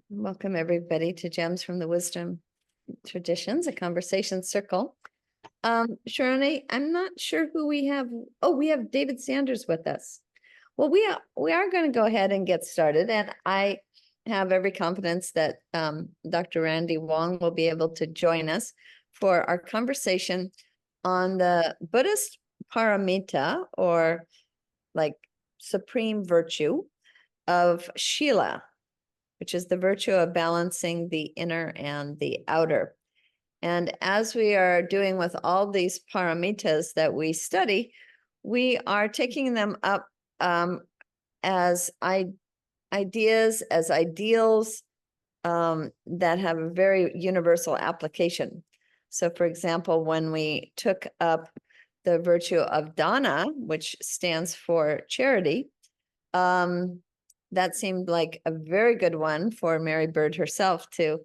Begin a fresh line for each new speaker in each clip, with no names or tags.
Welcome everybody to Gems from the Wisdom Traditions, a conversation circle. Sharoni, I'm not sure who we have. Oh, we have David Sanders with us. Well, we are going to go ahead and get started, and I have every confidence that Dr. Randy Wong will be able to join us for our conversation on the Buddhist paramita, or like supreme virtue of Shila, which is the virtue of balancing the inner and the outer. And as we are doing with all these paramitas that we study, we are taking them up as ideas, as ideals that have a very universal application. So, for example, when we took up the virtue of dana, which stands for charity, that seemed like a very good one for Mary Bird herself to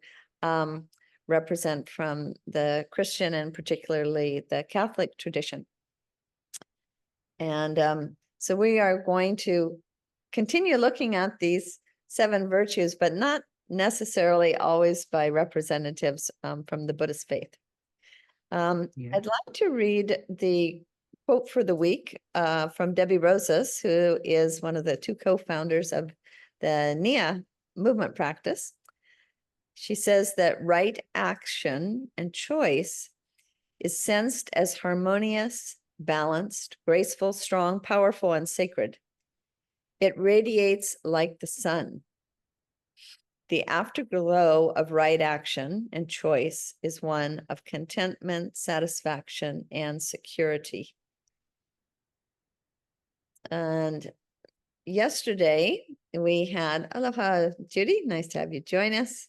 represent from the Christian and particularly the Catholic tradition. And so we are going to continue looking at these 7 virtues, but not necessarily always by representatives from the Buddhist faith. I'd like to read the quote for the week from Debbie Rosas, who is one of the 2 co-founders of the Nia movement practice. She says that right action and choice is sensed as harmonious, balanced, graceful, strong, powerful, and sacred. It radiates like the sun. The afterglow of right action and choice is one of contentment, satisfaction, and security. And yesterday we had, aloha, Judy, nice to have you join us.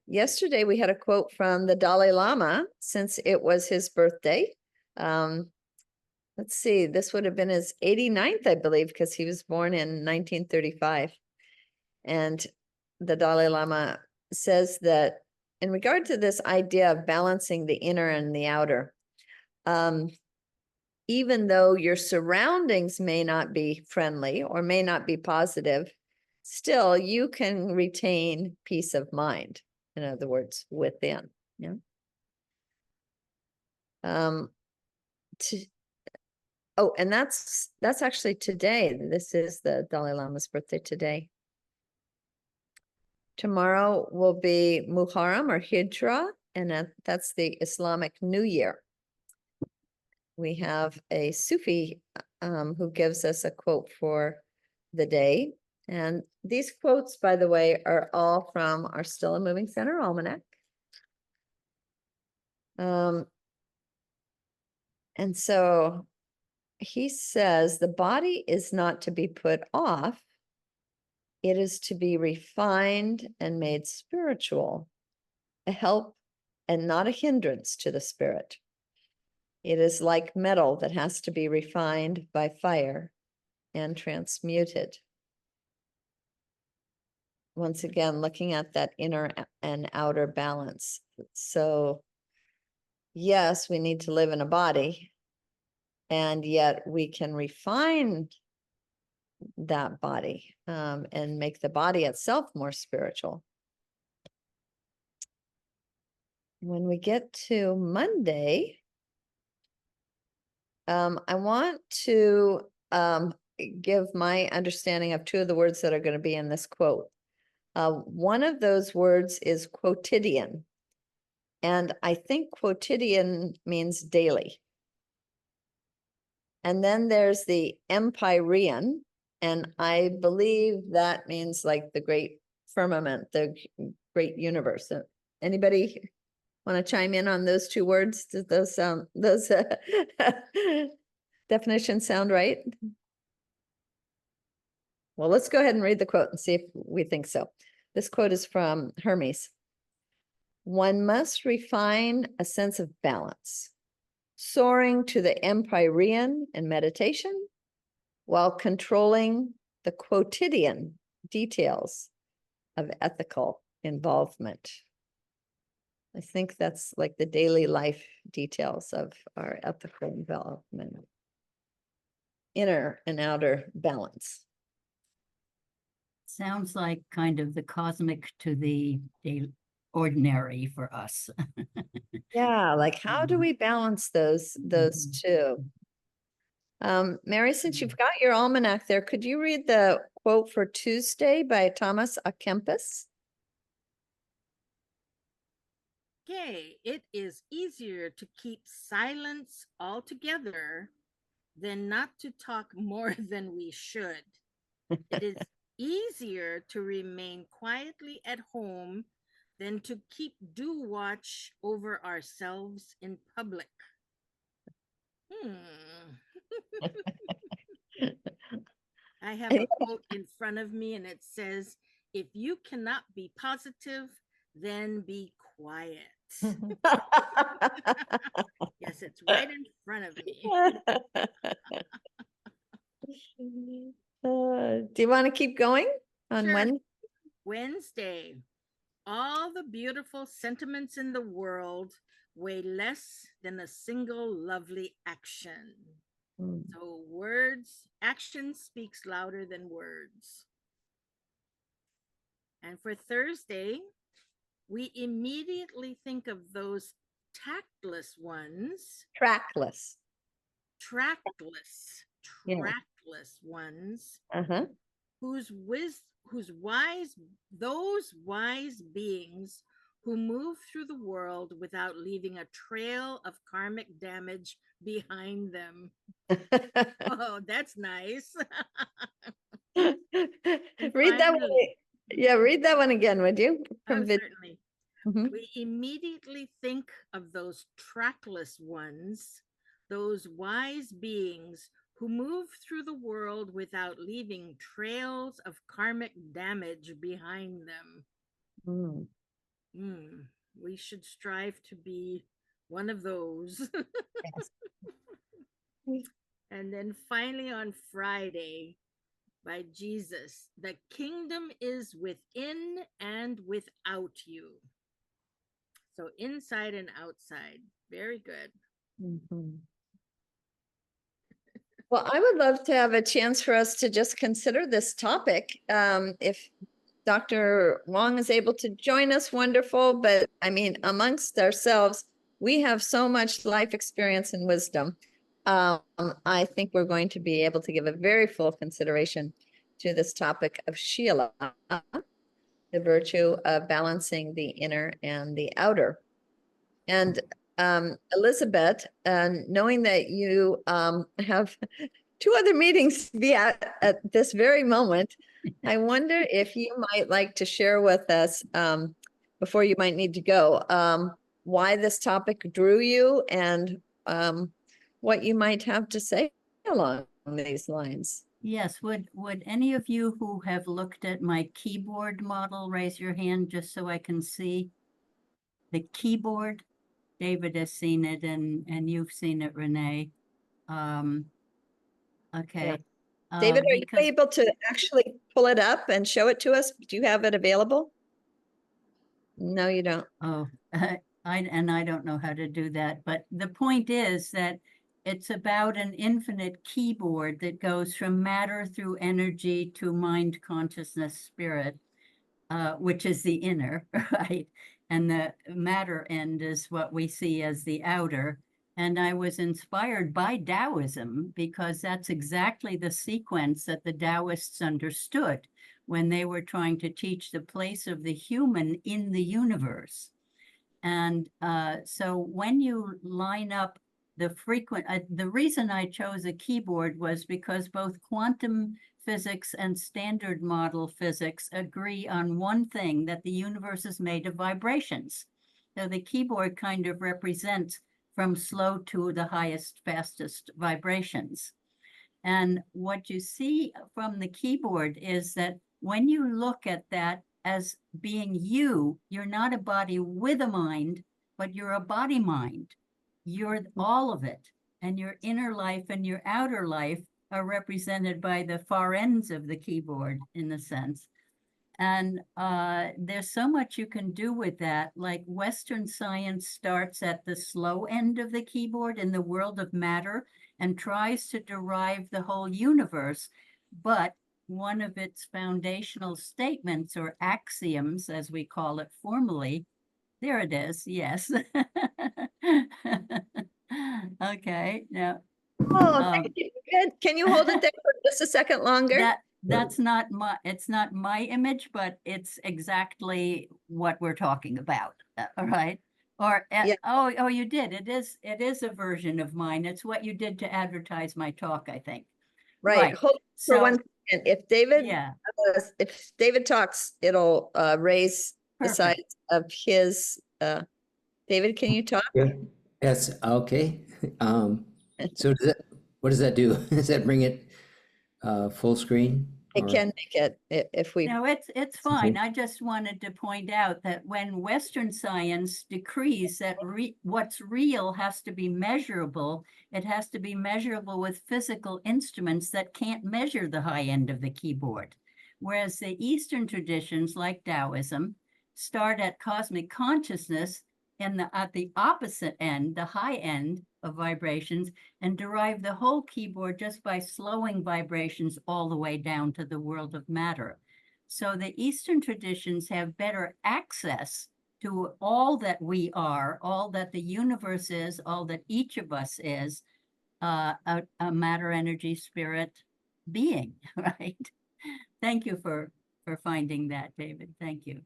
Yesterday we had a quote from the Dalai Lama, since it was his birthday. Let's see, this would have been his 89th, I believe, because he was born in 1935. And the Dalai Lama says that in regard to this idea of balancing the inner and the outer, even though your surroundings may not be friendly or may not be positive, still you can retain peace of mind. In other words, within. Yeah. Oh, and that's actually today. This is the Dalai Lama's birthday today. Tomorrow will be Muharram or Hijra, and that's the Islamic New Year. We have a Sufi who gives us a quote for the day. And these quotes, by the way, are all from our Still a Moving Center Almanac. And so he says, the body is not to be put off. It is to be refined and made spiritual, a help and not a hindrance to the spirit. It is like metal that has to be refined by fire and transmuted. Once again, looking at that inner and outer balance. So, yes, we need to live in a body, and yet we can refine that body and make the body itself more spiritual. When we get to Monday, I want to give my understanding of 2 of the words that are going to be in this quote. One of those words is quotidian, and I think quotidian means daily. And then there's the empyrean, and I believe that means like the great firmament, the great universe. Anybody want to chime in on those 2 words? Does those sound, those definitions sound right? Well, let's go ahead and read the quote and see if we think so. This quote is from Hermes. One must refine a sense of balance, soaring to the empyrean in meditation, while controlling the quotidian details of ethical involvement. I think that's like the daily life details of our ethical involvement. Inner and outer balance.
Sounds like kind of the cosmic to the ordinary for us.
Yeah, like how do we balance those
Mhm.
two? Mary, since you've got your almanac there, could you read the quote for Tuesday by Thomas A. Kempis?
Okay, it is easier to keep silence altogether than not to talk more than we should. It is easier to remain quietly at home than to keep due watch over ourselves in public. I have a quote in front of me and it says, if you cannot be positive, then be quiet. Yes, it's right in front of me.
Do you want to keep going on
Sure.
Wednesday?
Wednesday. All the beautiful sentiments in the world weigh less than a single lovely action. So action speaks louder than words. And for Thursday, we immediately think of those tactless ones,
Trackless.
tractless,
Yeah.
tractless ones,
Uh-huh.
whose wise, those wise beings who move through the world without leaving a trail of karmic damage behind them. Oh, that's nice.
Read that one. Yeah, read that one again, would you?
Oh,
From vid
certainly.
Mhm.
We immediately think of those trackless ones, those wise beings who move through the world without leaving trails of karmic damage behind them.
Mm.
We should strive to be one of those.
Yes.
And then finally on Friday, by Jesus, the kingdom is within and without you. So inside and outside. Very good.
Mhm. Well, I would love to have a chance for us to just consider this topic. If Dr. Wong is able to join us, wonderful. But I mean, amongst ourselves, we have so much life experience and wisdom. I think we're going to be able to give a very full consideration to this topic of Shila, the virtue of balancing the inner and the outer. And Elizabeth, knowing that you have two other meetings to be at this very moment, I wonder if you might like to share with us, before you might need to go, why this topic drew you and what you might have to say along these lines.
Yes, would any of you who have looked at my keyboard model raise your hand just so I can see the keyboard? David has seen it and you've seen it, Renee. Okay.
David, are you
Because
able to actually pull it up and show it to us? Do you have it available? No, you don't.
I don't know how to do that, but the point is that it's about an infinite keyboard that goes from matter through energy to mind, consciousness, spirit, which is the inner, right? And the matter end is what we see as the outer. And I was inspired by Taoism because that's exactly the sequence that the Taoists understood when they were trying to teach the place of the human in the universe. And so when you line up the the reason I chose a keyboard was because both quantum physics and standard model physics agree on one thing, that the universe is made of vibrations. So the keyboard kind of represents from slow to the highest, fastest vibrations. And what you see from the keyboard is that when you look at that as being you, you're not a body with a mind, but you're a body mind. You're all of it. And your inner life and your outer life are represented by the far ends of the keyboard, in a sense. And there's so much you can do with that. Like Western science starts at the slow end of the keyboard in the world of matter and tries to derive the whole universe. But one of its foundational statements or axioms, as we call it formally. There it is, yes. Okay, now
Oh, thank you. Good. Can you hold it there for just a second longer?
that's not my, it's not my image, but it's exactly what we're talking about, all right? Or,
Yeah.
oh, you did, it is a version of mine. It's what you did to advertise my talk, I think.
Right. Hold it for
So,
1 second.
yeah,
If David talks, it'll raise the size
perfect.
of his, David, can you talk?
Yeah. Yes, okay. So what does that do? Does that bring it full screen?
It
or-
can make it if we,
No, it's fine. I just wanted to point out that when Western science decrees that what's real has to be measurable, it has to be measurable with physical instruments that can't measure the high end of the keyboard. Whereas the Eastern traditions, like Taoism, start at cosmic consciousness and at the opposite end, the high end of vibrations, and derive the whole keyboard just by slowing vibrations all the way down to the world of matter. So the Eastern traditions have better access to all that we are, all that the universe is, all that each of us is, a matter, energy, spirit being, right? Thank you for finding that, David. Thank you.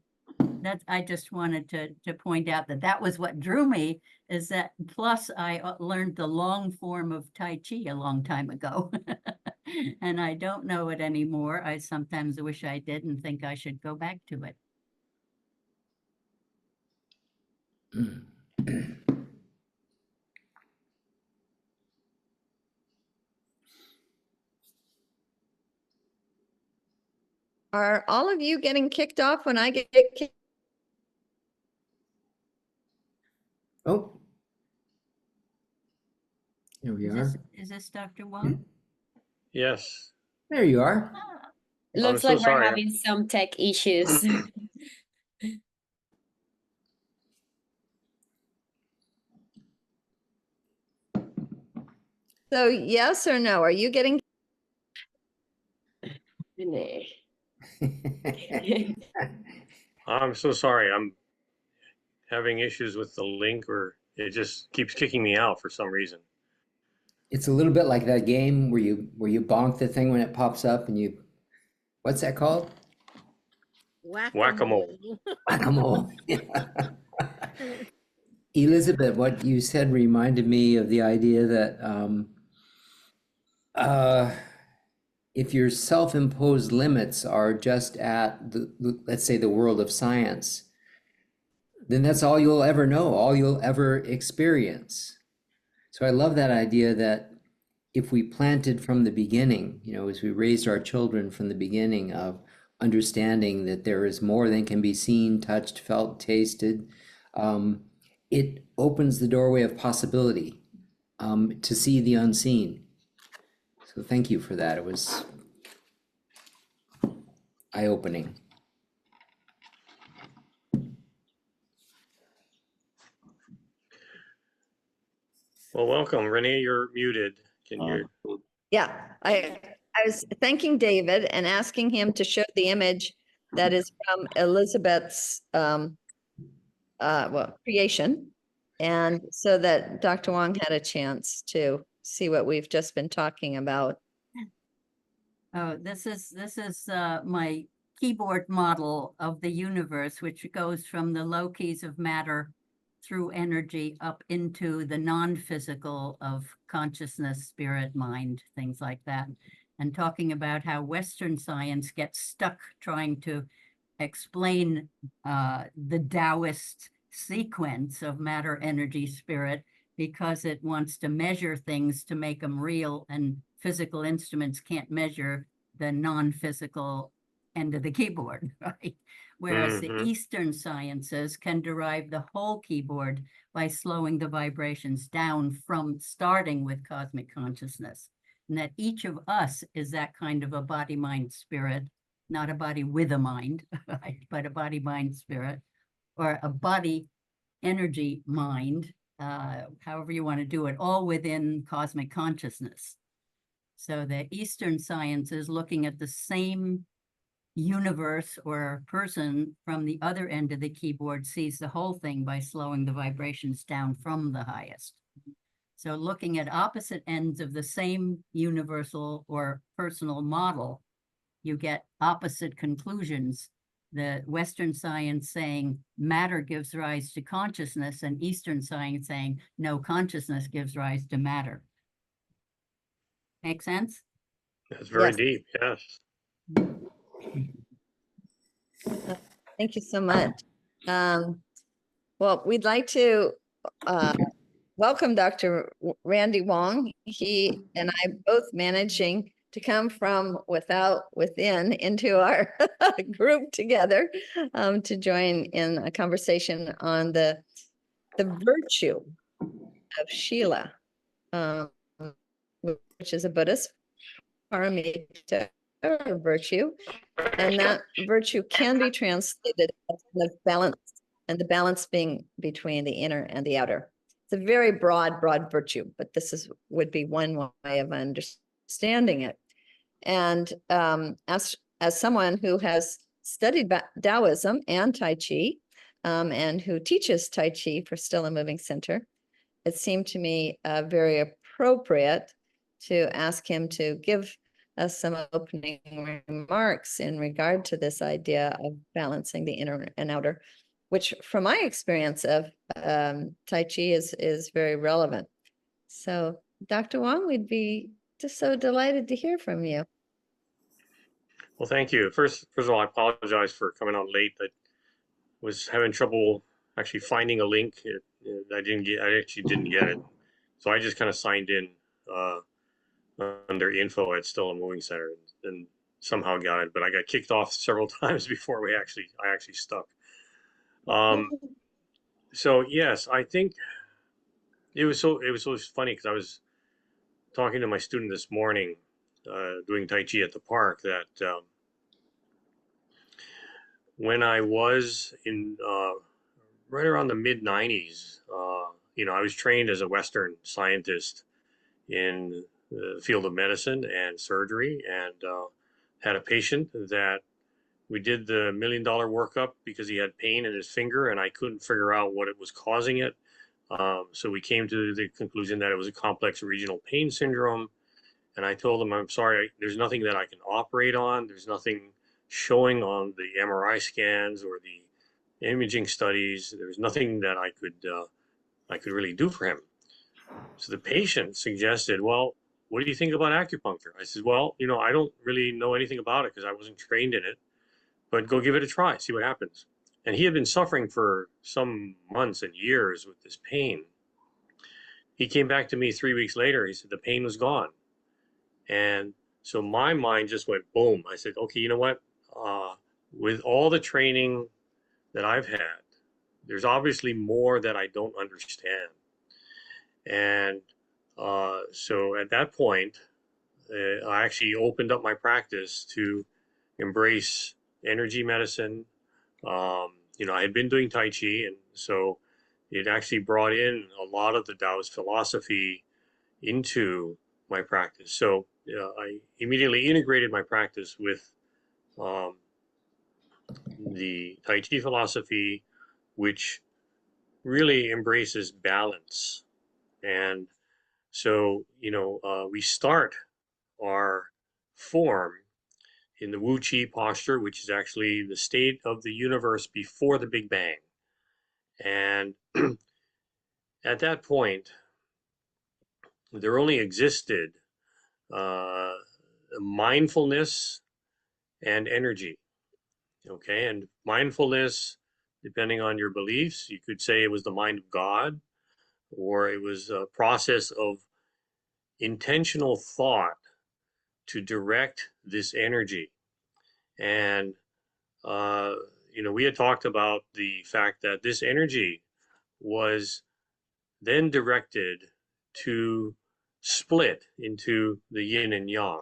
I just wanted to point out that was what drew me, is that plus I learned the long form of Tai Chi a long time ago. And I don't know it anymore. I sometimes wish I did and think I should go back to it.
are all of you getting kicked off when I get kicked?
Oh. Here we are.
Is this Dr. Wong?
Yes.
There you are.
Ah,
It
I'm
looks
so
like we're
sorry.
having some tech issues.
So yes or no, are you getting?
Renee.
I'm so sorry. I'm having issues with the link, or it just keeps kicking me out for some reason.
It's a little bit like that game where you bonk the thing when it pops up and you, what's that called?
Whack-a-mole.
Whack-a-mole. Elizabeth, what you said reminded me of the idea that if your self-imposed limits are just at let's say the world of science, then that's all you'll ever know, all you'll ever experience. So I love that idea that if we planted from the beginning, as we raised our children from the beginning of understanding that there is more than can be seen, touched, felt, tasted, it opens the doorway of possibility to see the unseen. So thank you for that. It was eye-opening.
Well, welcome, Renee. You're muted. Can you?
Yeah, I was thanking David and asking him to show the image that is from Elizabeth's creation. And so that Dr. Wong had a chance to see what we've just been talking about.
Oh, this is my keyboard model of the universe, which goes from the low keys of matter through energy up into the non-physical of consciousness, spirit, mind, things like that. And talking about how Western science gets stuck trying to explain the Taoist sequence of matter, energy, spirit, because it wants to measure things to make them real, and physical instruments can't measure the non-physical end of the keyboard, right? Whereas the Eastern sciences can derive the whole keyboard by slowing the vibrations down from starting with cosmic consciousness. And that each of us is that kind of a body, mind, spirit, not a body with a mind, right? But a body, mind, spirit, or a body, energy, mind, however you want to do it, all within cosmic consciousness. So the Eastern science is looking at the same universe or person from the other end of the keyboard, sees the whole thing by slowing the vibrations down from the highest. So looking at opposite ends of the same universal or personal model, you get opposite conclusions. The Western science saying matter gives rise to consciousness, and Eastern science saying no, consciousness gives rise to matter. Make sense?
That's very
Yes.
deep. Yes.
Thank you so much. Well, we'd like to welcome Dr. Randy Wong. He and I both managing to come from within into our group together to join in a conversation on the virtue of Shila, which is a Buddhist paramita or virtue, and that virtue can be translated as the balance, and the balance being between the inner and the outer. It's a very broad virtue, but this would be one way of understanding it. And as someone who has studied Taoism and Tai Chi, and who teaches Tai Chi for Still and Moving Center, it seemed to me very appropriate to ask him to give us some opening remarks in regard to this idea of balancing the inner and outer, which from my experience of Tai Chi is very relevant. So Dr. Wong, we'd be just so delighted to hear from you.
Well, thank you. First of all, I apologize for coming on late. I was having trouble actually finding a link. I actually didn't get it. So I just kind of signed in under info at Still and Moving Center and somehow got it, but I got kicked off several times before I actually stuck. So yes, I think it was so funny because I was talking to my student this morning, doing Tai Chi at the park, that when I was in right around the mid 90s, I was trained as a Western scientist in the field of medicine and surgery, and had a patient that we did the $1 million workup because he had pain in his finger and I couldn't figure out what it was causing it. So we came to the conclusion that it was a complex regional pain syndrome. And I told him, I'm sorry, there's nothing that I can operate on. There's nothing showing on the MRI scans or the imaging studies. There's nothing that I could really do for him. So the patient suggested, well, what do you think about acupuncture? I said, well, I don't really know anything about it because I wasn't trained in it, but go give it a try, see what happens. And he had been suffering for some months and years with this pain. He came back to me 3 weeks later. He said the pain was gone. And so my mind just went boom. I said, okay, you know what? With all the training that I've had, there's obviously more that I don't understand. And so at that point, I actually opened up my practice to embrace energy medicine. I had been doing Tai Chi, and so it actually brought in a lot of the Taoist philosophy into my practice. So I immediately integrated my practice with the Tai Chi philosophy, which really embraces balance. And so, we start our form in the Wu Chi posture, which is actually the state of the universe before the Big Bang. And at that point, there only existed mindfulness and energy. Okay, and mindfulness, depending on your beliefs, you could say it was the mind of God, or it was a process of intentional thought to direct this energy. And we had talked about the fact that this energy was then directed to split into the yin and yang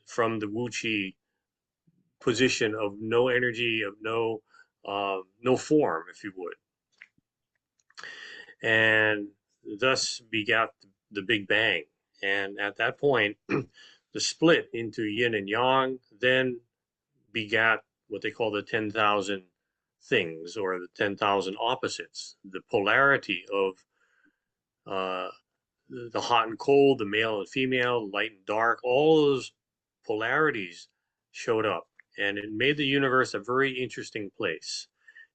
from the Wu Chi position of no energy, of no form, if you would. And thus begat the Big Bang. And at that point, the split into yin and yang then begat what they call the 10,000 things, or the 10,000 opposites, the polarity of the hot and cold, the male and female, light and dark, all those polarities showed up. And it made the universe a very interesting place,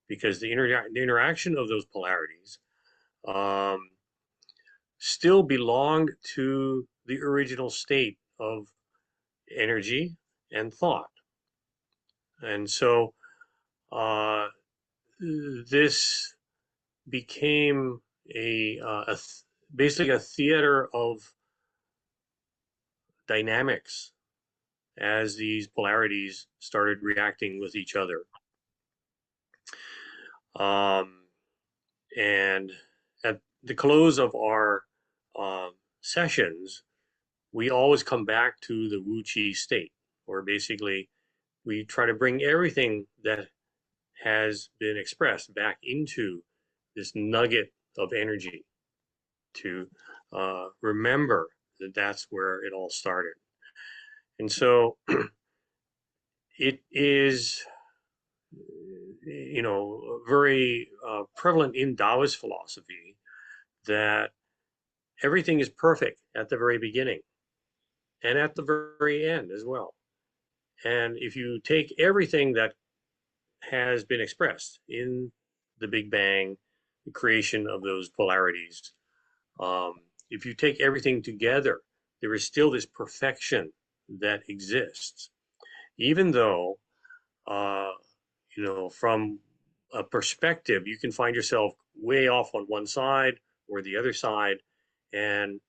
because the interaction of those polarities still belonged to the original state of energy and thought. And so this became basically a theater of dynamics as these polarities started reacting with each other. And at the close of our sessions, we always come back to the Wu Qi state, where basically we try to bring everything that has been expressed back into this nugget of energy to remember that that's where it all started. And so it is, very prevalent in Taoist philosophy that everything is perfect at the very beginning and at the very end as well. And if you take everything that has been expressed in the Big Bang, the creation of those polarities, if you take everything together, there is still this perfection that exists, even though, from a perspective, you can find yourself way off on one side or the other side, and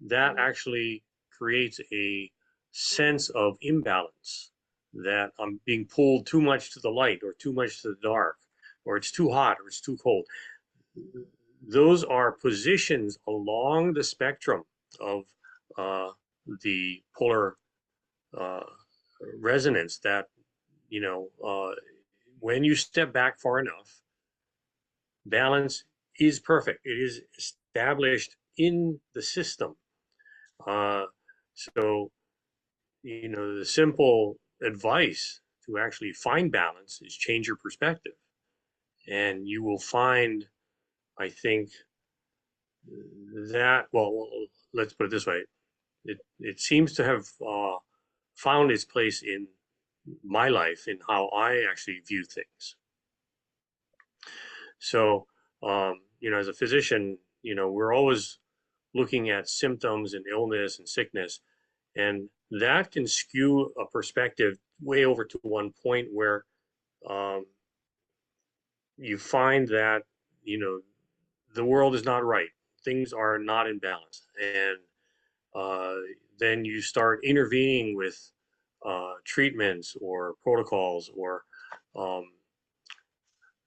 that actually creates a sense of imbalance, that I'm being pulled too much to the light or too much to the dark, or it's too hot or it's too cold. Those are positions along the spectrum of the polar resonance that, when you step back far enough, balance is perfect. It is established in the system. So, the simple advice to actually find balance is change your perspective. And you will find, I think, that, well, let's put it this way. It seems to have found its place in my life, in how I actually view things. So, as a physician, we're always looking at symptoms and illness and sickness, and that can skew a perspective way over to one point where you find that, the world is not right. Things are not in balance. And then you start intervening with treatments or protocols, or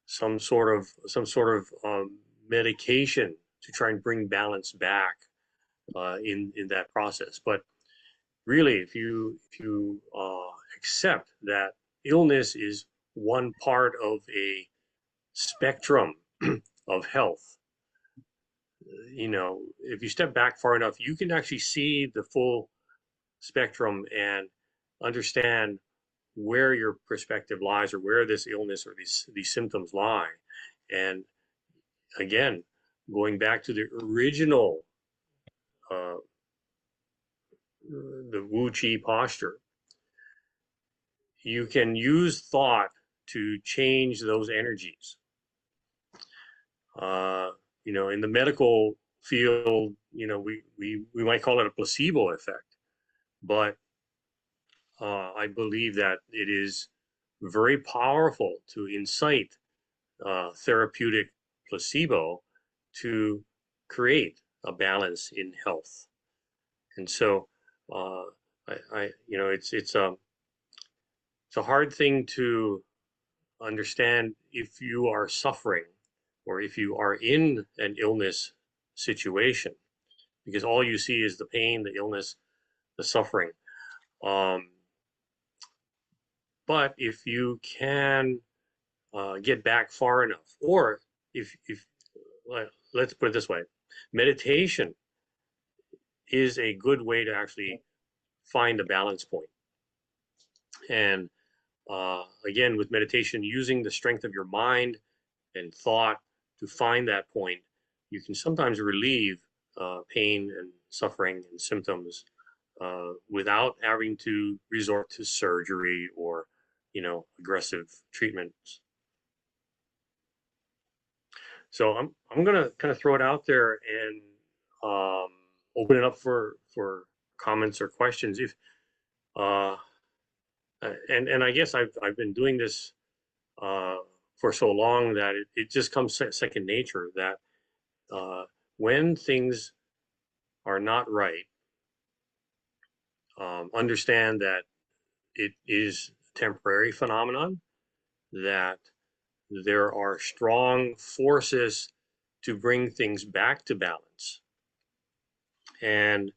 some sort of medication to try and bring balance back in that process. But really, if you accept that illness is one part of a spectrum of health, if you step back far enough, you can actually see the full spectrum and understand where your perspective lies, or where this illness or these symptoms lie. And again, going back to the original, the Wu Qi posture, you can use thought to change those energies. In the medical field, we might call it a placebo effect, but I believe that it is very powerful to incite therapeutic placebo to create a balance in health. And so, it's a hard thing to understand if you are suffering, or if you are in an illness situation, because all you see is the pain, the illness, the suffering. But if you can get back far enough, or if let's put it this way, meditation is a good way to actually find a balance point. And again, with meditation, using the strength of your mind and thought to find that point, you can sometimes relieve pain and suffering and symptoms without having to resort to surgery or, aggressive treatments. So I'm gonna kind of throw it out there and open it up for comments or questions. If and I guess I've been doing this for so long that it just comes second nature, that when things are not right, understand that it is a temporary phenomenon, that there are strong forces to bring things back to balance. And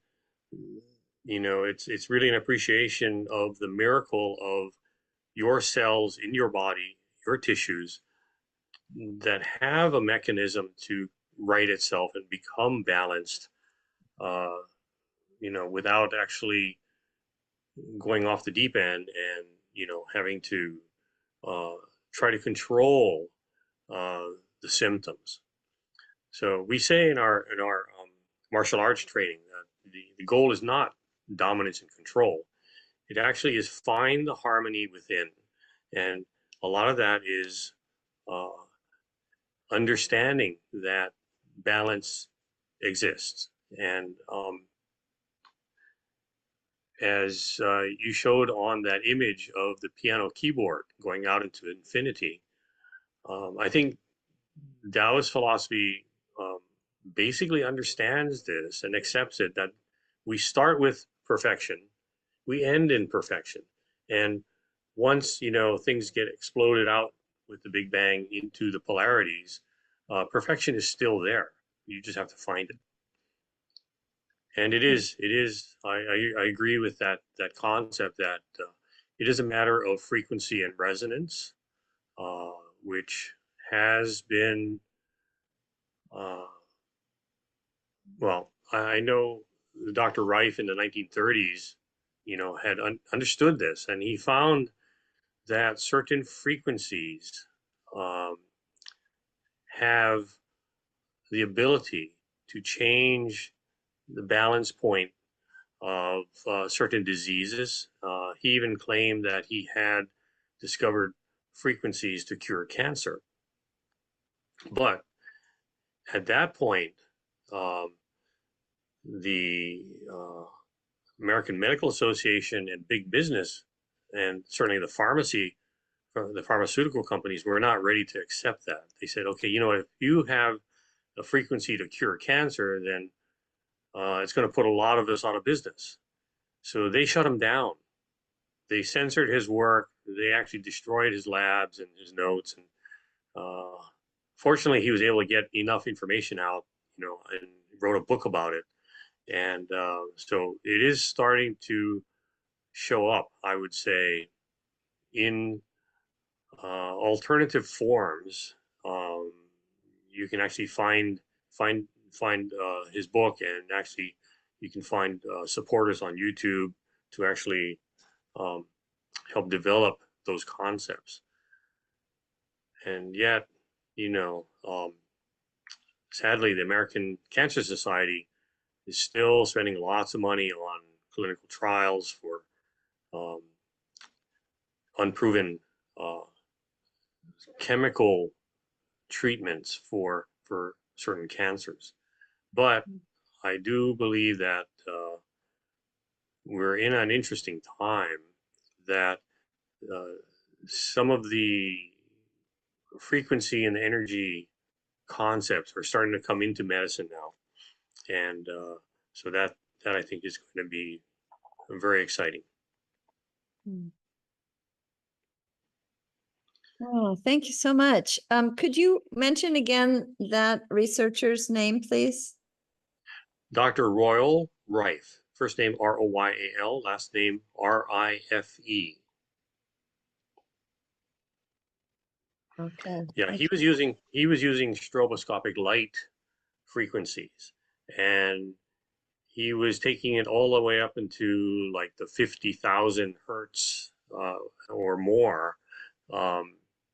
it's really an appreciation of the miracle of your cells in your body, your tissues, that have a mechanism to right itself and become balanced, without actually going off the deep end and, having to try to control the symptoms. So we say in our martial arts training that the goal is not dominance and control. It actually is find the harmony within, and a lot of that is understanding that balance exists. And as you showed on that image of the piano keyboard going out into infinity, I think Taoist philosophy basically understands this and accepts it, that we start with perfection, we end in perfection. And once, things get exploded out with the Big Bang into the polarities, perfection is still there. You just have to find it. And it is, I agree with that concept that it is a matter of frequency and resonance, which has been, well, I know Dr. Reif in the 1930s, had understood this, and he found that certain frequencies have the ability to change the balance point of certain diseases. He even claimed that he had discovered frequencies to cure cancer. But at that point, the American Medical Association and big business, and certainly the pharmaceutical companies, were not ready to accept that. They said, okay, if you have a frequency to cure cancer, then it's going to put a lot of us out of business. So they shut him down. They censored his work. They actually destroyed his labs and his notes. And fortunately, he was able to get enough information out, and wrote a book about it. And so it is starting to show up, I would say, in alternative forms. You can actually find his book, and actually you can find supporters on YouTube to actually help develop those concepts. And yet, sadly, the American Cancer Society is still spending lots of money on clinical trials for unproven chemical treatments for certain cancers. But I do believe that we're in an interesting time, that some of the frequency and energy concepts are starting to come into medicine now. And so that I think is going to be very exciting.
Oh, thank you so much. Could you mention again that researcher's name, please?
Dr. Royal Rife, first name Royal, last name Rife.
Okay.
Yeah, he was using stroboscopic light frequencies, and he was taking it all the way up into like the 50,000 hertz or more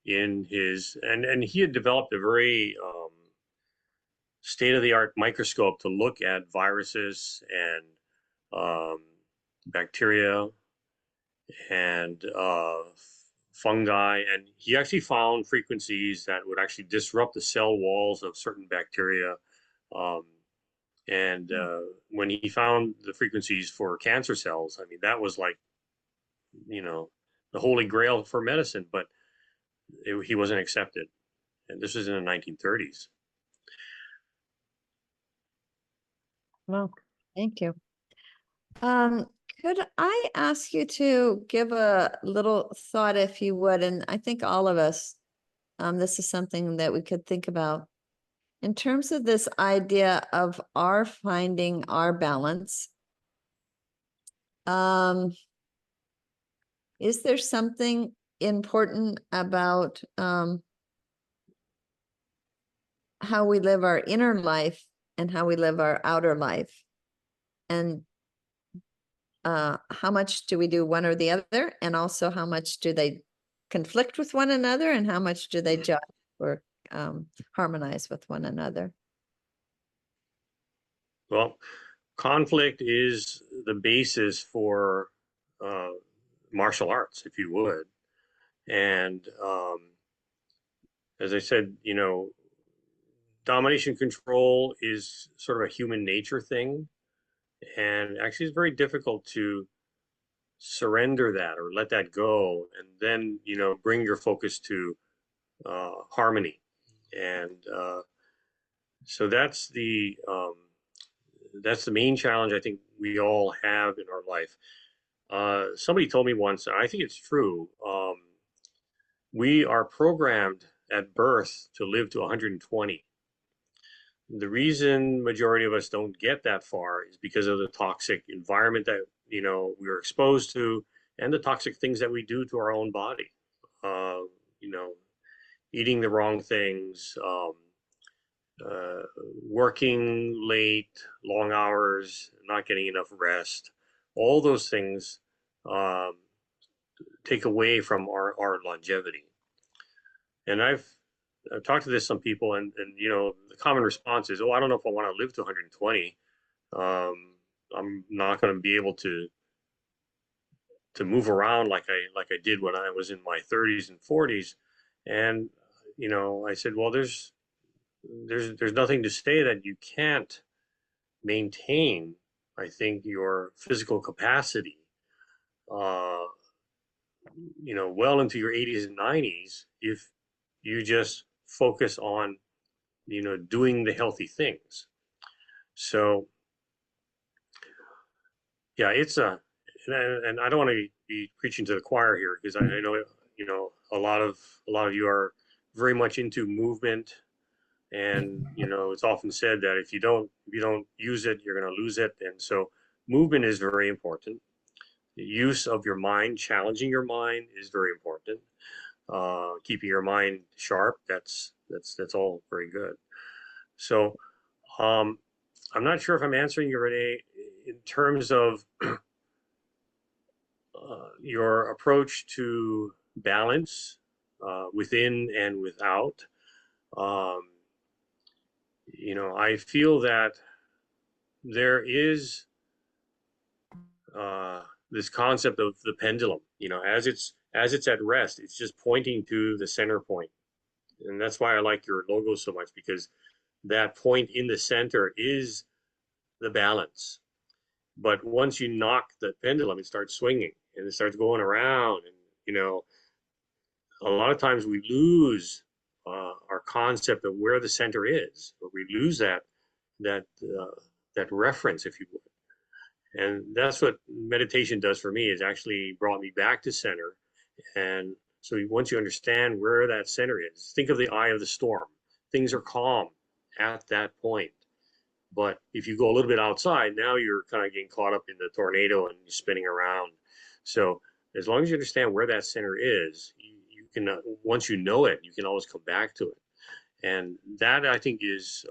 in his, and he had developed a very state-of-the-art microscope to look at viruses and bacteria and fungi, and he actually found frequencies that would actually disrupt the cell walls of certain bacteria. And when he found the frequencies for cancer cells, I mean, that was like, you know, the holy grail for medicine, but he wasn't accepted. And this was in the 1930s.
Well, thank you. Could I ask you to give a little thought, if you would, and I think all of us, this is something that we could think about in terms of this idea of our finding our balance. Is there something important about how we live our inner life and how we live our outer life? And how much do we do one or the other? And also how much do they conflict with one another, and how much do they judge or harmonize with one another?
Well, conflict is the basis for martial arts, if you would. And as I said, you know, domination control is sort of a human nature thing. And actually, it's very difficult to surrender that or let that go, and then, you know, bring your focus to harmony. And so that's the main challenge I think we all have in our life. Somebody told me once, and I think it's true, we are programmed at birth to live to 120. The reason majority of us don't get that far is because of the toxic environment that, you know, we're exposed to, and the toxic things that we do to our own body. You know, eating the wrong things, working late, long hours, not getting enough rest. All those things take away from our longevity. And I've talked to this some people, and you know, the common response is, oh, I don't know if I want to live to 120. I'm not going to be able to move around like I did when I was in my 30s and 40s. And you know, I said, well, there's nothing to say that you can't maintain, I think, your physical capacity you know, well into your 80s and 90s if you just focus on, you know, doing the healthy things. So yeah, it's and I don't want to be preaching to the choir here, because I know, you know, a lot of you are very much into movement, and you know, it's often said that if you don't use it, you're going to lose it. And so movement is very important. The use of your mind, challenging your mind, is very important. Keeping your mind sharp, that's all very good. So I'm not sure if I'm answering you, Renee, in terms of your approach to balance within and without. You know, I feel that there is this concept of the pendulum. You know, as it's at rest, it's just pointing to the center point. And that's why I like your logo so much, because that point in the center is the balance. But once you knock the pendulum, it starts swinging and it starts going around. And, you know, a lot of times we lose our concept of where the center is, or we lose that reference, if you would. And that's what meditation does for me, is actually brought me back to center. And so once you understand where that center is, think of the eye of the storm. Things are calm at that point. But if you go a little bit outside, now you're kind of getting caught up in the tornado and you're spinning around. So as long as you understand where that center is, you can, once you know it, you can always come back to it. And that, I think, is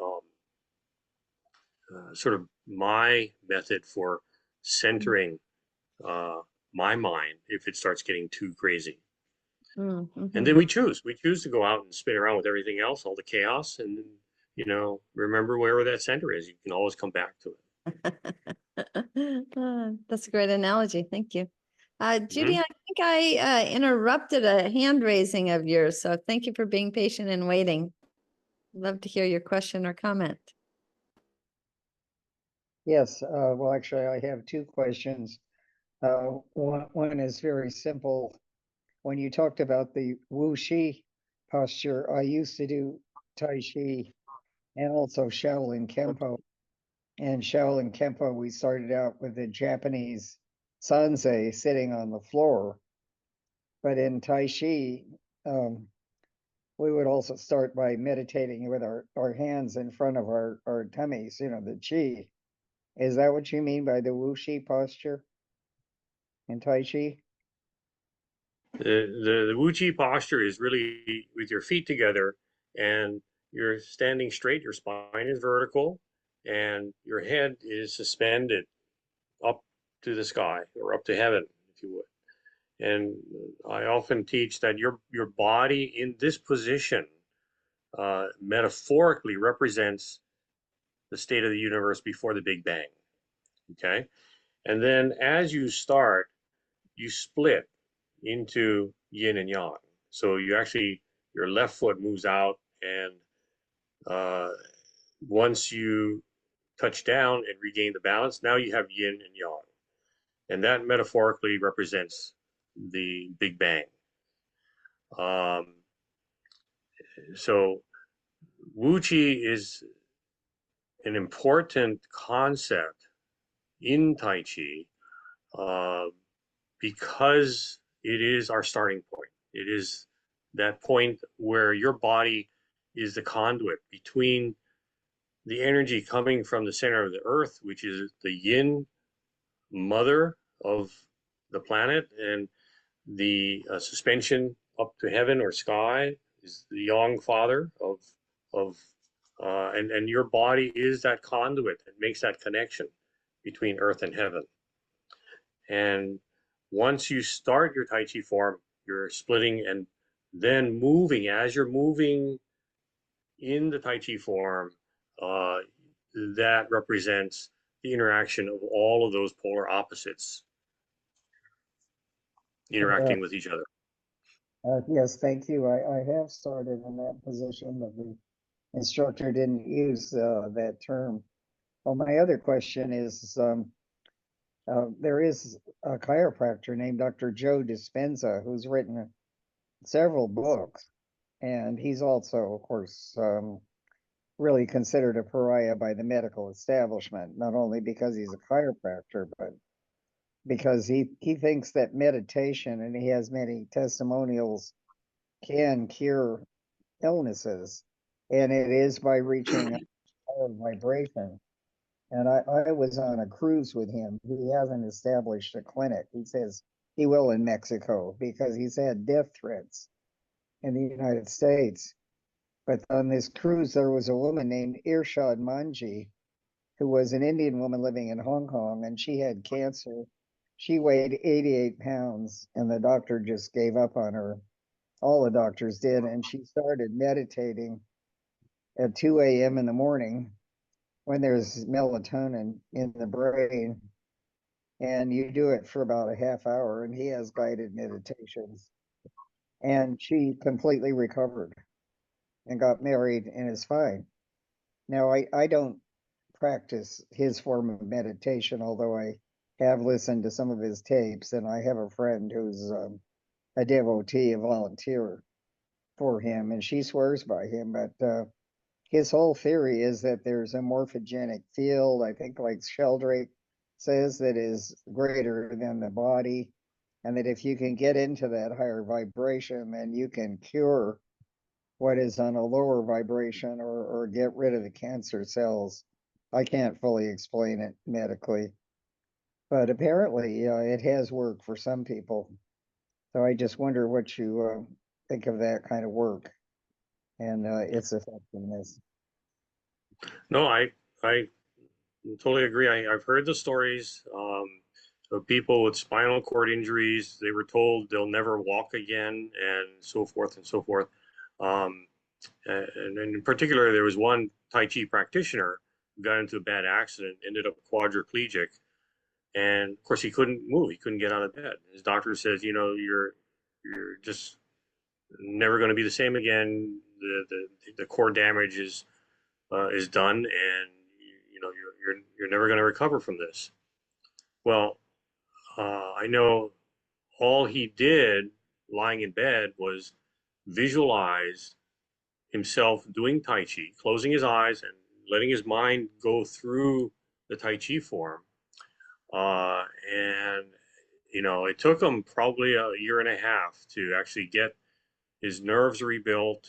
sort of my method for centering my mind if it starts getting too crazy. And then we choose to go out and spin around with everything else, all the chaos, and then, you know, remember wherever that center is. You can always come back to it.
That's a great analogy. Thank you. Judy,
Mhm.
I think I interrupted a hand raising of yours, so thank you for being patient and waiting. Love to hear your question or comment.
Yes, well, actually, I have two questions. One is very simple. When you talked about the Wu Shi posture, I used to do Tai Chi and also Shaolin Kempo. And Shaolin Kempo, we started out with the Japanese sanzei sitting on the floor. But in Tai Chi, we would also start by meditating with our hands in front of our tummies, you know, the chi. Is that what you mean by the Wu Shi posture in Tai Chi?
The Wu Chi posture is really with your feet together and you're standing straight, your spine is vertical, and your head is suspended up to the sky or up to heaven, if you would. And I often teach that your body in this position metaphorically represents the state of the universe before the Big Bang. Okay, and then as you start, you split into yin and yang. So you actually, your left foot moves out, and once you touch down and regain the balance, now you have yin and yang. And that metaphorically represents the Big Bang. So Wu Chi is an important concept in Tai Chi because it is our starting point. It is that point where your body is the conduit between the energy coming from the center of the earth, which is the yin mother of the planet, and the suspension up to heaven or sky is the yang father of and your body is that conduit that makes that connection between earth and heaven. And once you start your Tai Chi form, you're splitting and then moving. As you're moving in the Tai Chi form, that represents the interaction of all of those polar opposites
Uh,
interacting with each other.
yes, thank you. I have started in that position, but the instructor didn't use that term. Well, my other question is, there is a chiropractor named Dr. Joe Dispenza who's written several books, and he's also, of course, really considered a pariah by the medical establishment, not only because he's a chiropractor, but because he thinks that meditation, and he has many testimonials, can cure illnesses, and it is by reaching a higher vibration. And I was on a cruise with him. He hasn't established a clinic. He says he will in Mexico because he's had death threats in the United States. But on this cruise, there was a woman named Irshad Manji, who was an Indian woman living in Hong Kong, and she had cancer. She weighed 88 pounds, and the doctor just gave up on her. All the doctors did, and she started meditating at 2 a.m. in the morning when there's melatonin in the brain. And you do it for about a half hour, and he has guided meditations. And she completely recovered and got married and is fine. Now, I don't practice his form of meditation, although I have listened to some of his tapes, and I have a friend who's a devotee, a volunteer for him, and she swears by him. But his whole theory is that there's a morphogenic field, I think, like Sheldrake says, that is greater than the body, and that if you can get into that higher vibration, then you can cure what is on a lower vibration, or get rid of the cancer cells. I can't fully explain it medically, but apparently it has worked for some people. So I just wonder what you think of that kind of work and its effectiveness.
No, I totally agree. I've heard the stories of people with spinal cord injuries. They were told they'll never walk again, and so forth and so forth. And in particular, there was one Tai Chi practitioner who got into a bad accident, ended up quadriplegic, and of course he couldn't move. He couldn't get out of bed. His doctor says, you know, you're just never going to be the same again. The core damage is done, and you know you're never going to recover from this. Well, I know all he did lying in bed was visualize himself doing Tai Chi, closing his eyes and letting his mind go through the Tai Chi form. And, you know, it took him probably a year and a half to actually get his nerves rebuilt,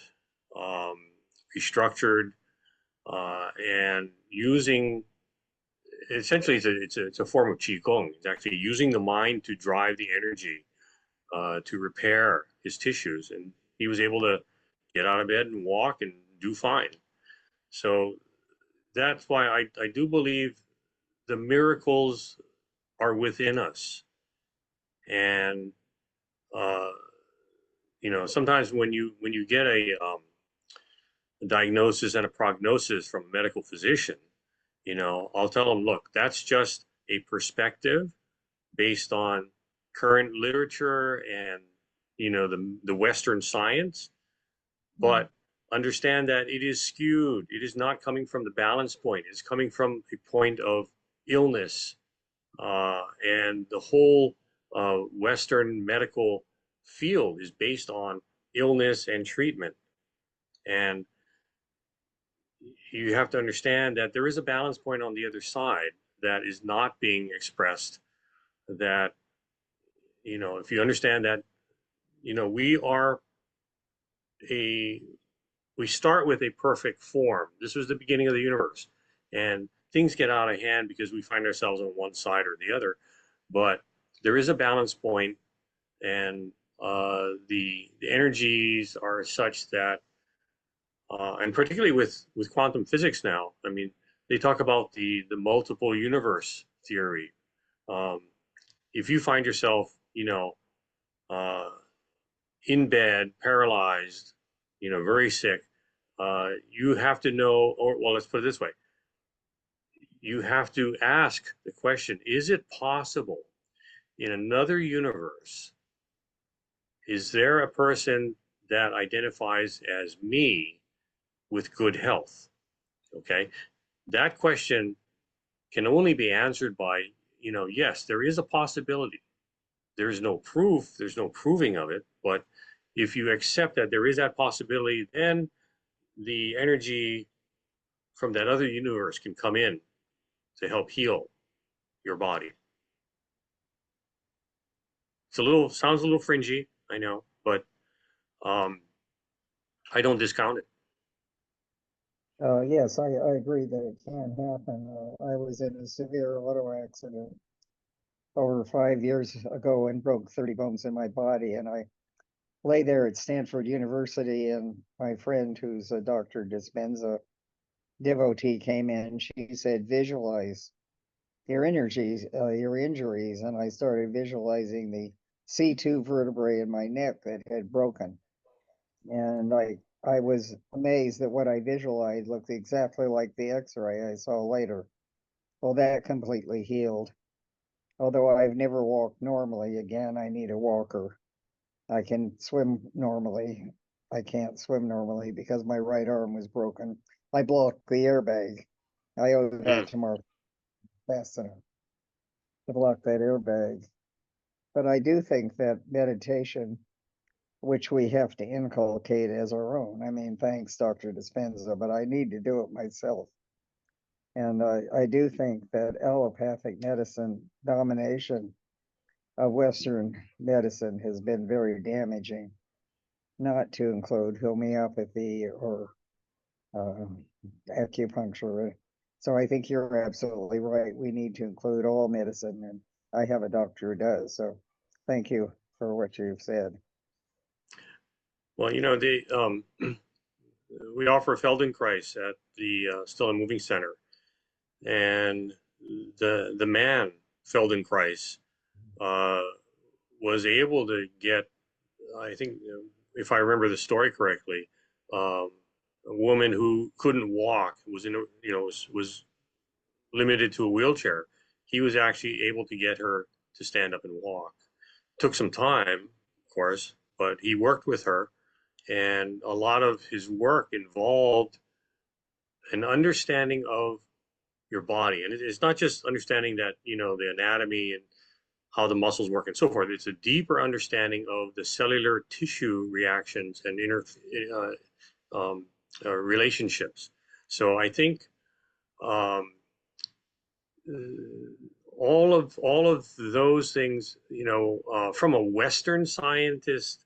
restructured, and using, essentially it's a form of Qigong. It's actually using the mind to drive the energy to repair his tissues. And he was able to get out of bed and walk and do fine. So that's why I do believe the miracles are within us. And you know, sometimes when you get a diagnosis and a prognosis from a medical physician, you know, I'll tell them, look, that's just a perspective based on current literature and, you know, the Western science. But understand that it is skewed. It is not coming from the balance point. It's coming from a point of illness. And the whole Western medical field is based on illness and treatment. And you have to understand that there is a balance point on the other side that is not being expressed. That, you know, if you understand that, you know, we start with a perfect form. This was the beginning of the universe. And things get out of hand because we find ourselves on one side or the other. But there is a balance point, and the energies are such that, and particularly with quantum physics now, I mean, they talk about the multiple universe theory. If you find yourself, you know, in bed, paralyzed, you know, very sick, you have to know, or well, let's put it this way. You have to ask the question, is it possible in another universe, is there a person that identifies as me with good health? Okay. That question can only be answered by, you know, yes, there is a possibility. There is no proof, there's no proving of it. But if you accept that there is that possibility, then the energy from that other universe can come in to help heal your body. Sounds a little fringy, I know, but I don't discount it.
Yes, I agree that it can happen. I was in a severe auto accident over 5 years ago and broke 30 bones in my body. And I lay there at Stanford University, and my friend, who's a Dr. Dispenza devotee, came in. She said, visualize your energies, your injuries. And I started visualizing the C2 vertebrae in my neck that had broken. And I was amazed that what I visualized looked exactly like the x-ray I saw later. Well, that completely healed. Although I've never walked normally, again, I need a walker. I can swim normally. I can't swim normally because my right arm was broken. I blocked the airbag. I owe that to Mark Fastener to block that airbag. But I do think that meditation, which we have to inculcate as our own. I mean, thanks, Dr. Dispenza, but I need to do it myself. And I do think that allopathic medicine domination of Western medicine has been very damaging, not to include homeopathy or acupuncture. So I think you're absolutely right. We need to include all medicine, and I have a doctor who does. So thank you for what you've said.
Well, you know, we offer Feldenkrais at the Still and Moving Center. and the man Feldenkrais was able to get, I think, if I remember the story correctly, a woman who couldn't walk, was in a, was limited to a wheelchair. He was actually able to get her to stand up and walk. Took some time, of course, but he worked with her, and a lot of his work involved an understanding of your body. And it's not just understanding that, the anatomy and how the muscles work and so forth. It's a deeper understanding of the cellular tissue reactions and relationships. So I think all of those things, from a Western scientist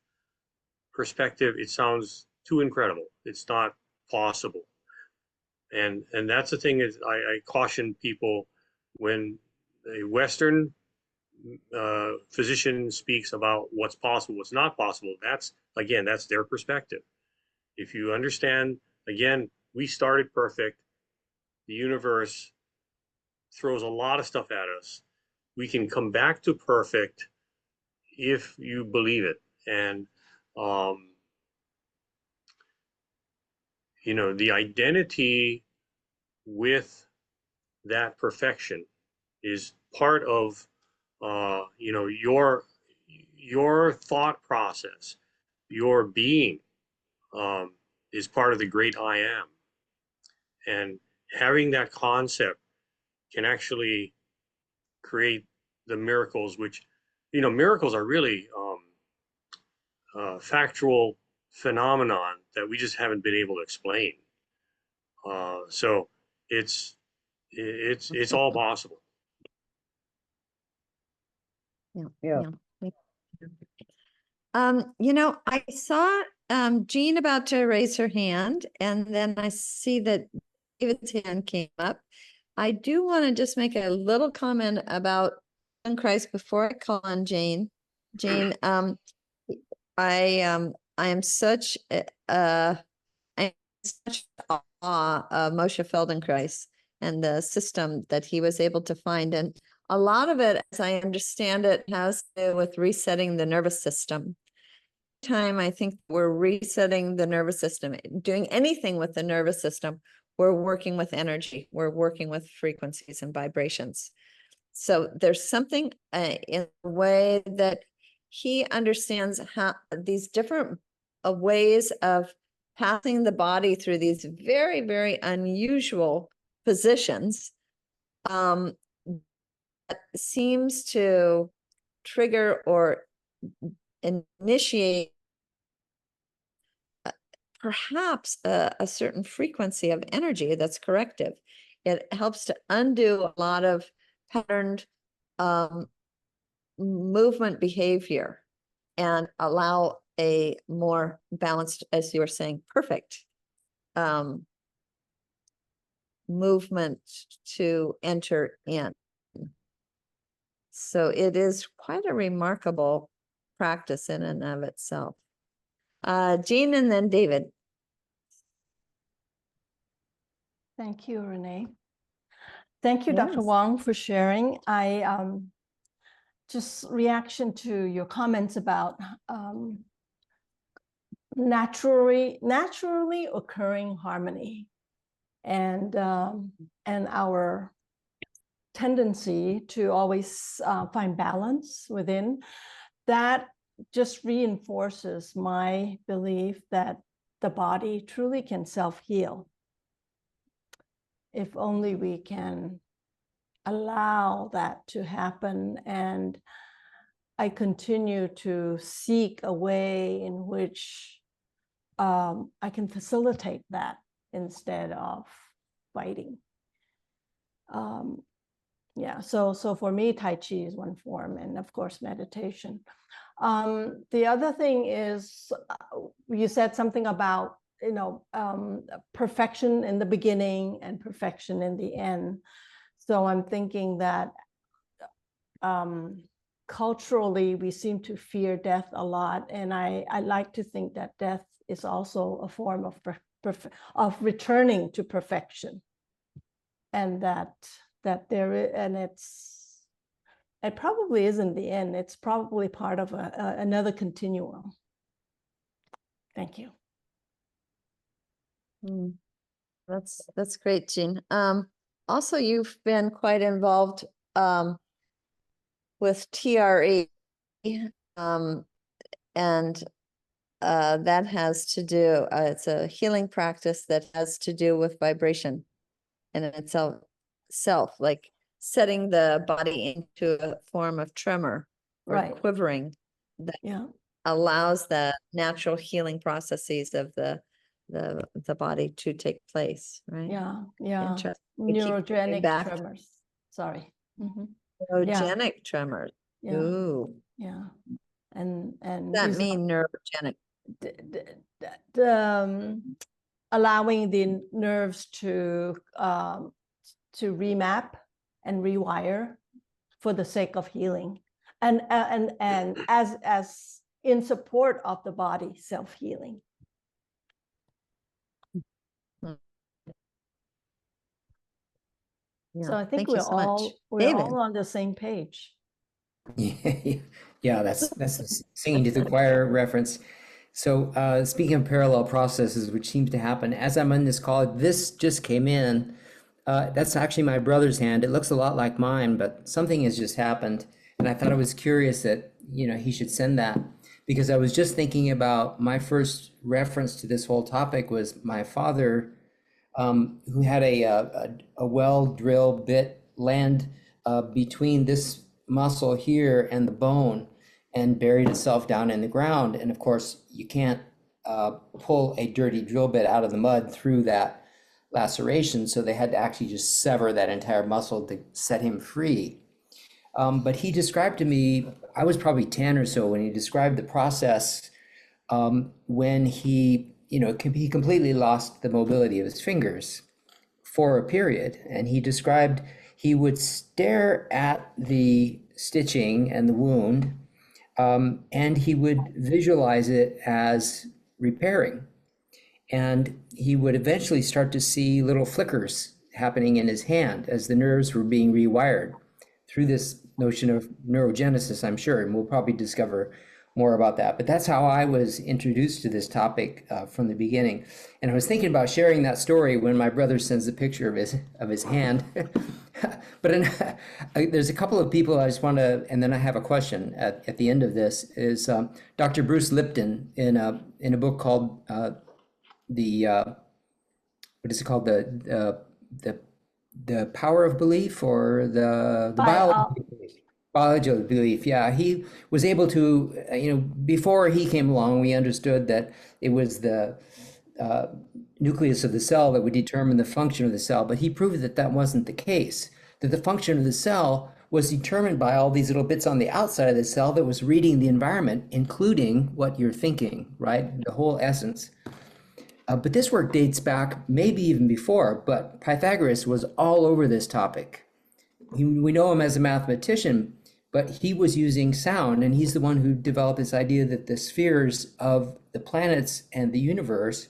perspective, it sounds too incredible. It's not possible. And that's the thing is I caution people when a Western physician speaks about what's possible, what's not possible. That's their perspective. If you understand, again, we started perfect. The universe throws a lot of stuff at us. We can come back to perfect if you believe it. And, the identity with that perfection is part of, your thought process, your being, is part of the great I am. And having that concept can actually create the miracles, which, miracles are really factual phenomenon that we just haven't been able to explain. So it's all possible.
Yeah.
I saw Jean about to raise her hand, and then I see that David's hand came up. I do want to just make a little comment about Christ before I call on Jane. Jane, I am such I'm such awe of Moshe Feldenkrais and the system that he was able to find. And a lot of it, as I understand it, has to do with resetting the nervous system. Time I think we're resetting the nervous system, doing anything with the nervous system, we're working with energy, we're working with frequencies and vibrations. So there's something in the way that he understands how these different ways of passing the body through these very, very unusual positions that seems to trigger or initiate perhaps a certain frequency of energy that's corrective. It helps to undo a lot of patterned movement behavior and allow a more balanced, as you were saying, perfect movement to enter in. So it is quite a remarkable practice in and of itself. Jean and then David.
Thank you, Renee. Thank you, Dr.
Yes.
Wong, for sharing. I just reaction to your comments about naturally occurring harmony and our tendency to always find balance within. That just reinforces my belief that the body truly can self-heal. If only we can allow that to happen. And I continue to seek a way in which I can facilitate that instead of fighting. Yeah, so for me, Tai Chi is one form, and of course, meditation. The other thing is, you said something about, perfection in the beginning and perfection in the end. So I'm thinking that culturally, we seem to fear death a lot. And I like to think that death is also a form of returning to perfection. and that there is, and it probably isn't the end. It's probably part of another continuum. Thank you.
Mm, that's great, Jean. Also, you've been quite involved with TRE, and that has to do, it's a healing practice that has to do with vibration in itself, like setting the body into a form of tremor or
Right.
quivering that
Yeah.
allows the natural healing processes of the body to take place, right?
Yeah. Yeah.
Interesting. We keep coming
Neurogenic
back.
tremors. Sorry. Mhm.
Neurogenic tremors.
Yeah.
Ooh,
Yeah. And
what does that
these are
mean, neurogenic?
allowing the nerves to remap and rewire for the sake of healing, and as in support of the body self-healing.
Yeah,
So I think
thank you so much.
we're
David.
all on the same page.
Yeah, that's the singing to the choir reference. So speaking of parallel processes, which seems to happen as I'm on this call, this just came in. That's actually my brother's hand. It looks a lot like mine, but something has just happened. And I thought it was curious that, he should send that, because I was just thinking about my first reference to this whole topic was my father, who had a well drill bit land between this muscle here and the bone and buried itself down in the ground. And of course, you can't pull a dirty drill bit out of the mud through that laceration. So they had to actually just sever that entire muscle to set him free. But he described to me, I was probably 10 or so when he described the process when he completely lost the mobility of his fingers for a period. And he described he would stare at the stitching and the wound, and he would visualize it as repairing. And he would eventually start to see little flickers happening in his hand as the nerves were being rewired through this notion of neurogenesis, I'm sure. And we'll probably discover more about that. But that's how I was introduced to this topic from the beginning. And I was thinking about sharing that story when my brother sends a picture of his hand. But there's a couple of people I just want to, and then I have a question at the end of this, is Dr. Bruce Lipton in a book called what is it called? The power of belief, or the biology of belief. Biology of belief. Yeah, he was able to, before he came along, we understood that it was the nucleus of the cell that would determine the function of the cell, but he proved that that wasn't the case, that the function of the cell was determined by all these little bits on the outside of the cell that was reading the environment, including what you're thinking, right? The whole essence. But this work dates back maybe even before, but Pythagoras was all over this topic. We know him as a mathematician, but he was using sound, and he's the one who developed this idea that the spheres of the planets and the universe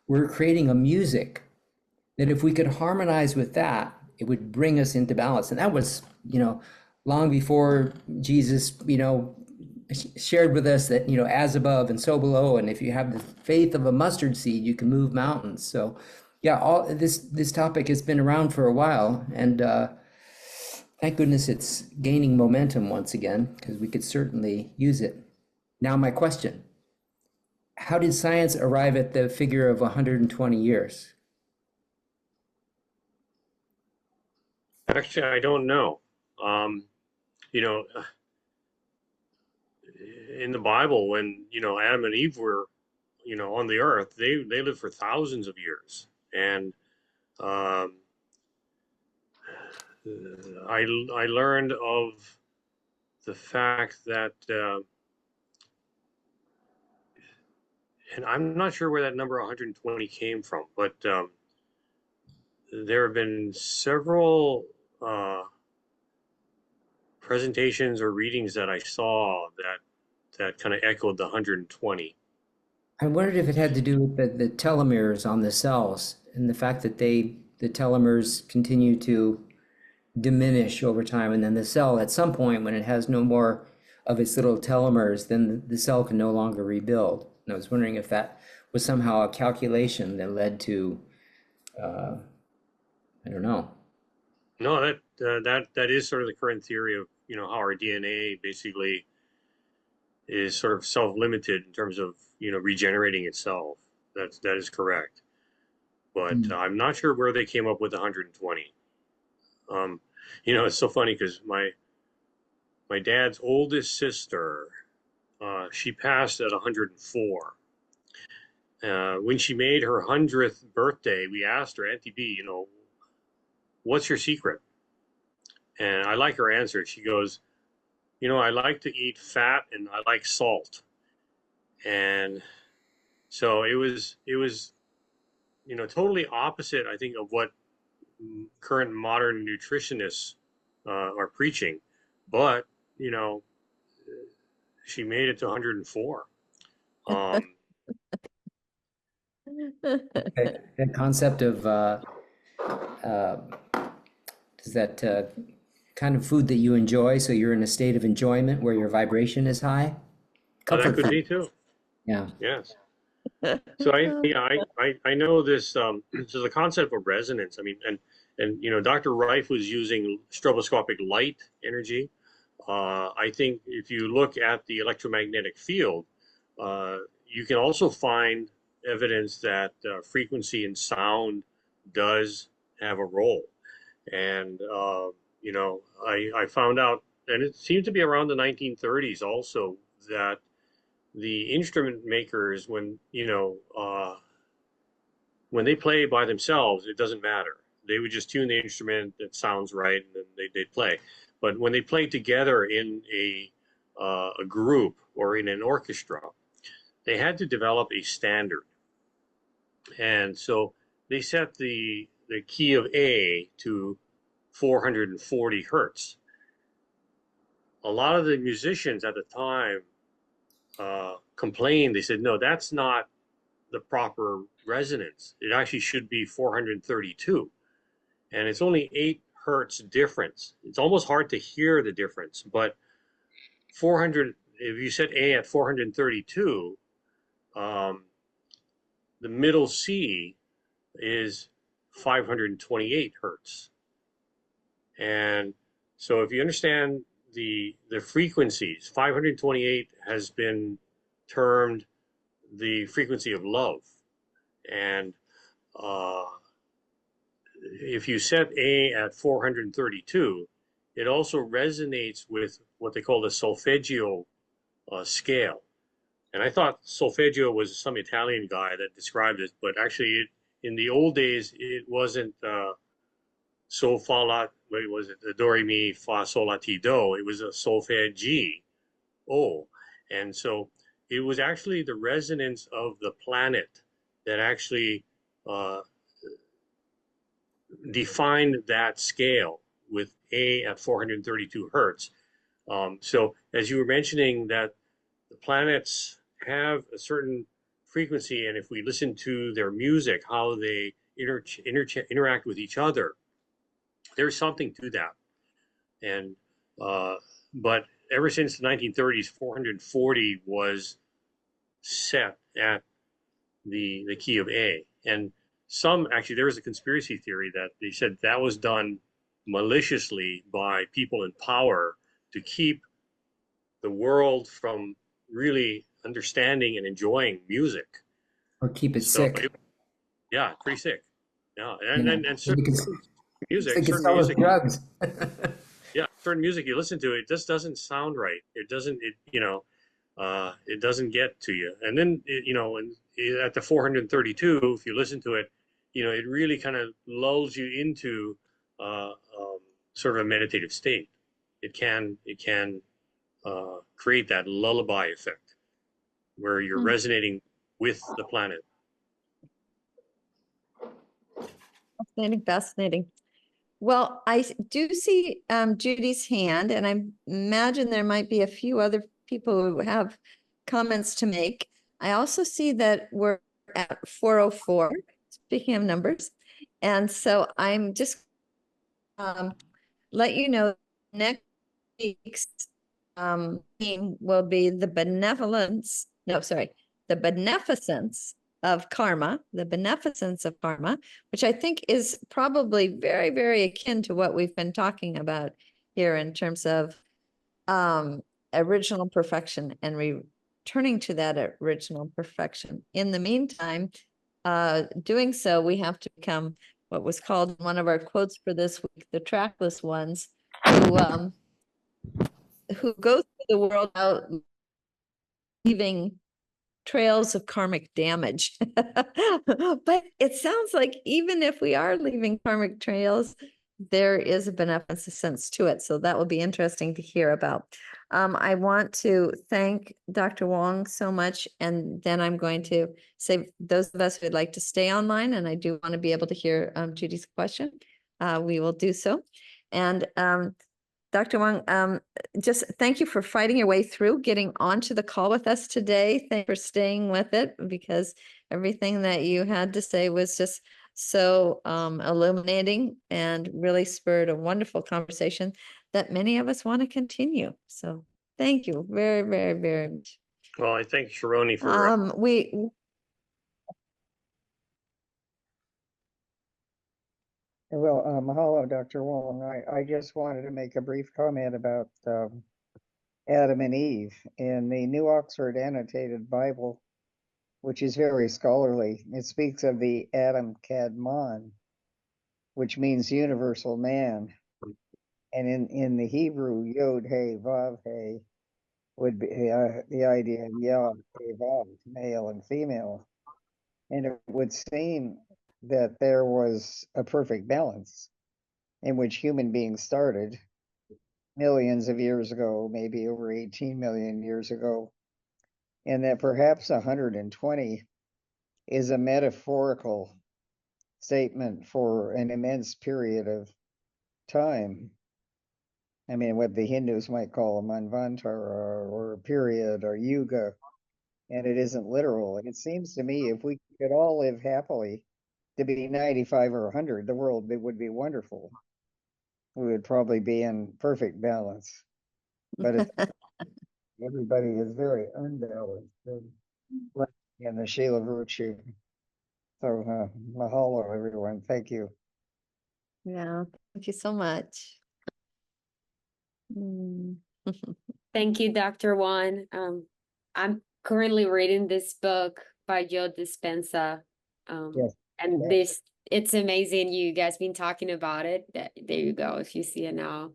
were creating a music, that if we could harmonize with that, it would bring us into balance. And that was, long before Jesus, shared with us that, as above and so below, and if you have the faith of a mustard seed, you can move mountains. So yeah, all this topic has been around for a while, and thank goodness it's gaining momentum once again, because we could certainly use it. Now my question, how did science arrive at the figure of 120 years?
Actually, I don't know. In the Bible, when Adam and Eve were on the earth, they lived for thousands of years, and I learned of the fact that, and I'm not sure where that number 120 came from, but there have been several presentations or readings that I saw that kind of echoed the 120.
I wondered if it had to do with the telomeres on the cells and the fact that they the telomeres continue to diminish over time, and then the cell at some point, when it has no more of its little telomeres, then the cell can no longer rebuild. And I was wondering if that was somehow a calculation that led to, I don't know.
No, that is sort of the current theory of, you know, how our DNA basically is sort of self-limited in terms of, you know, regenerating itself. That is correct. But I'm not sure where they came up with 120. You know, it's so funny because my dad's oldest sister, she passed at 104. When she made her 100th birthday, we asked her, Auntie B, you know, what's your secret? And I like her answer. She goes, you know, I like to eat fat and I like salt. And so it was, you know, totally opposite, I think, of what current modern nutritionists are preaching. But, you know, she made it to 104.
The concept of is that kind of food that you enjoy, so you're in a state of enjoyment where your vibration is high.
Oh, that
Comfort
could
food.
be too.
Yeah.
Yes. So I know this. So the concept of resonance. I mean, and you know, Dr. Reif was using stroboscopic light energy. I think if you look at the electromagnetic field, you can also find evidence that frequency and sound does have a role. And you know, I found out, and it seemed to be around the 1930s also, that the instrument makers, when, you know, when they play by themselves, it doesn't matter. They would just tune the instrument that sounds right, and then they'd play. But when they played together in a group or in an orchestra, they had to develop a standard. And so they set the key of A to 440 hertz. A lot of the musicians at the time complained. They said, no, that's not the proper resonance. It actually should be 432. And it's only 8 hertz difference. It's almost hard to hear the difference, but 400, if you set A at 432, the middle C is 528 hertz. And so if you understand the frequencies, 528 has been termed the frequency of love. And if you set A at 432, it also resonates with what they call the solfeggio scale. And I thought solfeggio was some Italian guy that described it, but actually in the old days, it wasn't sol fa la, what was it, do re mi fa sol la ti do. It was a solfeggio. And so it was actually the resonance of the planet that actually defined that scale with A at 432 hertz. So as you were mentioning that the planets have a certain frequency, and if we listen to their music, how they interact with each other, there's something to that. And but ever since the 1930s, 440 was set at the key of A. And some, actually, there was a conspiracy theory that they said that was done maliciously by people in power to keep the world from really understanding and enjoying music.
Or keep it sick.
Yeah, pretty sick. Yeah,
You know,
and certain music,
they can
certain
sell us
music,
drugs.
yeah, certain music you listen to, it just doesn't sound right. It doesn't, you know, it doesn't get to you. And then, you know, and at the 432, if you listen to it, you know, it really kind of lulls you into sort of a meditative state. It can create that lullaby effect where you're resonating with the planet.
Fascinating. Well, I do see Judy's hand, and I imagine there might be a few other people who have comments to make. I also see that we're at 404, speaking of numbers, And so I'm just let you know next week's theme will be the beneficence of karma, which I think is probably very, very akin to what we've been talking about here in terms of original perfection and returning to that original perfection. In the meantime, doing so, we have to become what was called one of our quotes for this week, the trackless ones, who go through the world out leaving trails of karmic damage. But it sounds like even if we are leaving karmic trails, there is a beneficence to it. So that will be interesting to hear about. I want to thank Dr. Wong so much. And then I'm going to say those of us who'd like to stay online, and I do want to be able to hear Judy's question, we will do so. And Dr. Wong, just thank you for fighting your way through getting onto the call with us today. Thank you for staying with it, because everything that you had to say was just so illuminating and really spurred a wonderful conversation that many of us want to continue. So thank you very, very, very much.
Well, I thank Shironi for
Well, mahalo, Dr. Wong. I just wanted to make a brief comment about Adam and Eve. In the New Oxford Annotated Bible, which is very scholarly, it speaks of the Adam Kadmon, which means universal man. And in the Hebrew, Yod He Vav He would be the idea of Yod He Vav, male and female. And it would seem that there was a perfect balance in which human beings started millions of years ago, maybe over 18 million years ago, and that perhaps 120 is a metaphorical statement for an immense period of time. I mean, what the Hindus might call a manvantara or a period or yuga, and it isn't literal. And it seems to me if we could all live happily to be 95 or 100, the world would be wonderful. We would probably be in perfect balance. But it's, everybody is very unbalanced in the Shila virtue. So mahalo, everyone. Thank you.
yeah, thank you so much. Mm.
Thank you, Dr. Juan. I'm currently reading this book by Joe Dispenza.
Yes.
And
Yes.
it's amazing. You guys been talking about it. There you go. If you see it now,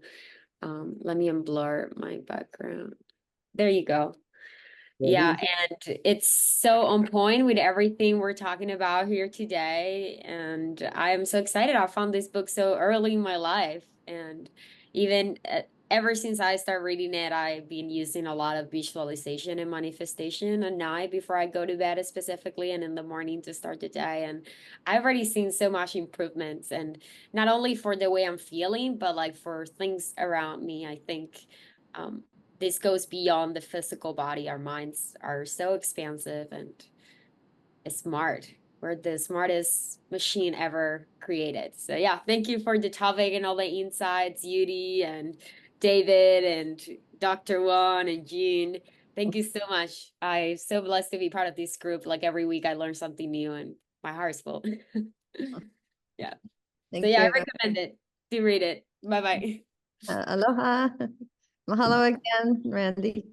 let me unblur my background. There you go. Yeah, and it's so on point with everything we're talking about here today. And I am so excited. I found this book so early in my life. And even ever since I started reading it, I've been using a lot of visualization and manifestation at night before I go to bed specifically, and in the morning to start the day. And I've already seen so much improvements, and not only for the way I'm feeling, but like for things around me. I think this goes beyond the physical body. Our minds are so expansive and smart. We're the smartest machine ever created. So yeah, thank you for the topic and all the insights, Yudi and David and Dr. Won and Jean. Thank you so much. I'm so blessed to be part of this group. Like every week I learn something new and my heart's full. Yeah.
Thank
So yeah,
you.
I recommend it. Do read it. Bye-bye.
Aloha. Mahalo again, Randy.